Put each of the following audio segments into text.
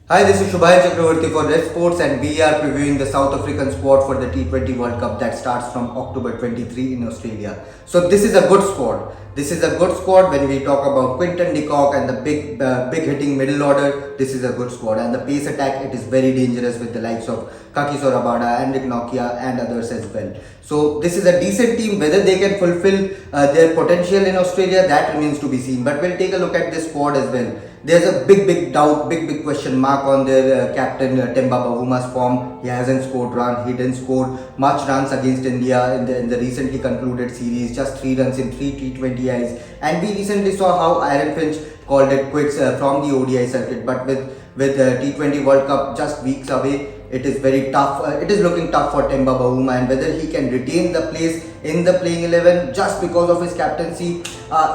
Hi, this is Shubhai Chakravarti for Red Sports, and we are previewing the South African squad for the T20 World Cup that starts from October 23 in Australia. So this is a good squad. This is a good squad when we talk about Quinton de Kock and the big hitting middle order. This is a good squad, and the pace attack, it is very dangerous with the likes of Kagiso Rabada, Enric Nokia and others as well. So this is a decent team. Whether they can fulfill their potential in Australia, that remains to be seen. But we'll take a look at this squad as well. There's a big doubt, big question mark on their captain Temba Bavuma's form. He hasn't scored runs. He didn't score much runs against India in the recently concluded series. Just 3 runs in 3 T20Is. And we recently saw how Aaron Finch called it quits from the ODI circuit. But with T20 World Cup just weeks away, it is very tough. It is looking tough for Temba Bavuma, and whether he can retain the place in the playing 11 just because of his captaincy.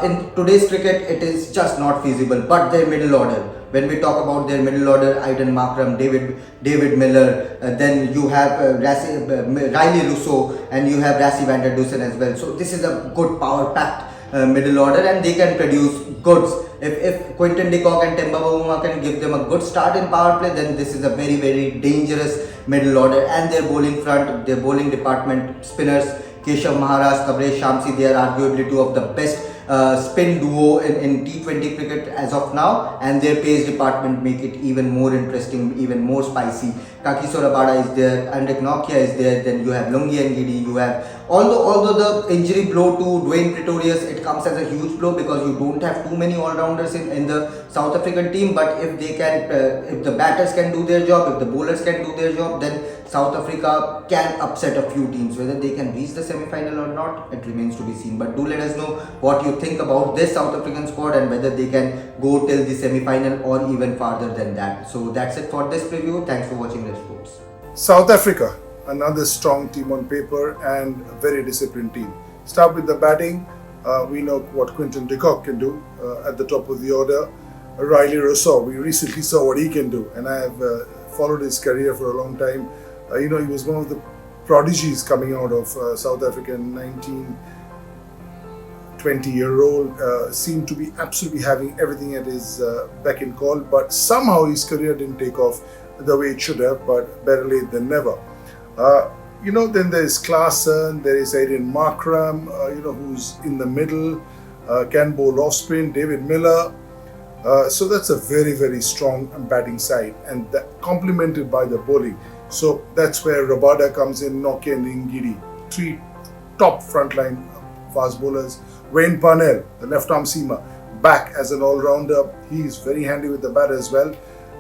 In today's cricket, it is just not feasible. But their middle order, when we talk about their middle order, Aiden Markram, David Miller, then you have Riley Russo, and you have Rassie van der Dusen as well. So this is a good power-packed middle order, and they can produce goods. If Quinton de Kock and Temba Bavuma can give them a good start in power play, then this is a very dangerous middle order. And their bowling front, their bowling department, spinners Keshav Maharaj, Tabraiz Shamsi, they are arguably two of the best spin duo in T20 cricket as of now, and their pace department make it even more interesting, even more spicy. Kagiso Rabada is there, Enric Nokia is there, then you have Lungi Ngidi, you have, although the injury blow to Dwayne Pretorius, it comes as a huge blow because you don't have too many all-rounders in the South African team. But if they can, if the batters can do their job, if the bowlers can do their job, then South Africa can upset a few teams. Whether they can reach the semi-final or not, it remains to be seen. But do let us know what you think about this South African squad and whether they can go till the semi-final or even farther than that. So that's it for this preview. Thanks for watching Red Sports. South Africa, another strong team on paper and a very disciplined team. Start with the batting. We know what Quinton de Kock can do at the top of the order. Riley Rousseau, we recently saw what he can do, and I have followed his career for a long time. He was one of the prodigies coming out of South Africa, 19, 20-year-old, seemed to be absolutely having everything at his beck and call, but somehow his career didn't take off the way it should have, but better late than never. Then there is Klaasen, there is Aiden Markram, who's in the middle, can bowl off spin, David Miller. So that's a very strong batting side, and that complemented by the bowling. So that's where Rabada comes in, Nokia and Ngidi, three top frontline fast bowlers. Wayne Parnell, the left-arm seamer, back as an all-rounder. He's very handy with the bat as well,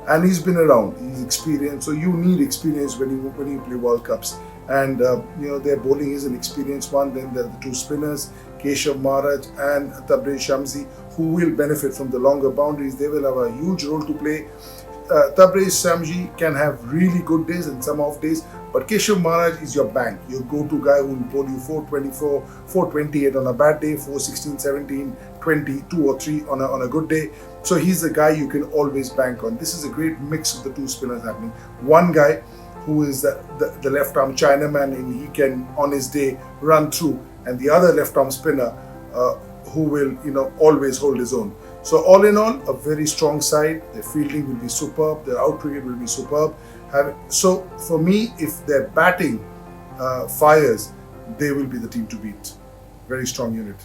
and he's been around. He's experienced, so you need experience when you play World Cups. And their bowling is an experienced one. Then there are the two spinners, Keshav Maharaj and Tabraiz Shamsi, who will benefit from the longer boundaries. They will have a huge role to play. Tabraiz Shamsi can have really good days and some off days, but Keshav Maharaj is your bank, your go-to guy who will bowl you 424, 428 on a bad day, 416, 17, 20, 2 or 3 on a good day. So he's the guy you can always bank on. This is a great mix of the two spinners happening. One guy who is the left-arm Chinaman, and he can, on his day, run through, and the other left-arm spinner who will, always hold his own. So all in all, a very strong side. Their fielding will be superb. Their out-cricket will be superb. So for me, if their batting fires, they will be the team to beat. Very strong unit.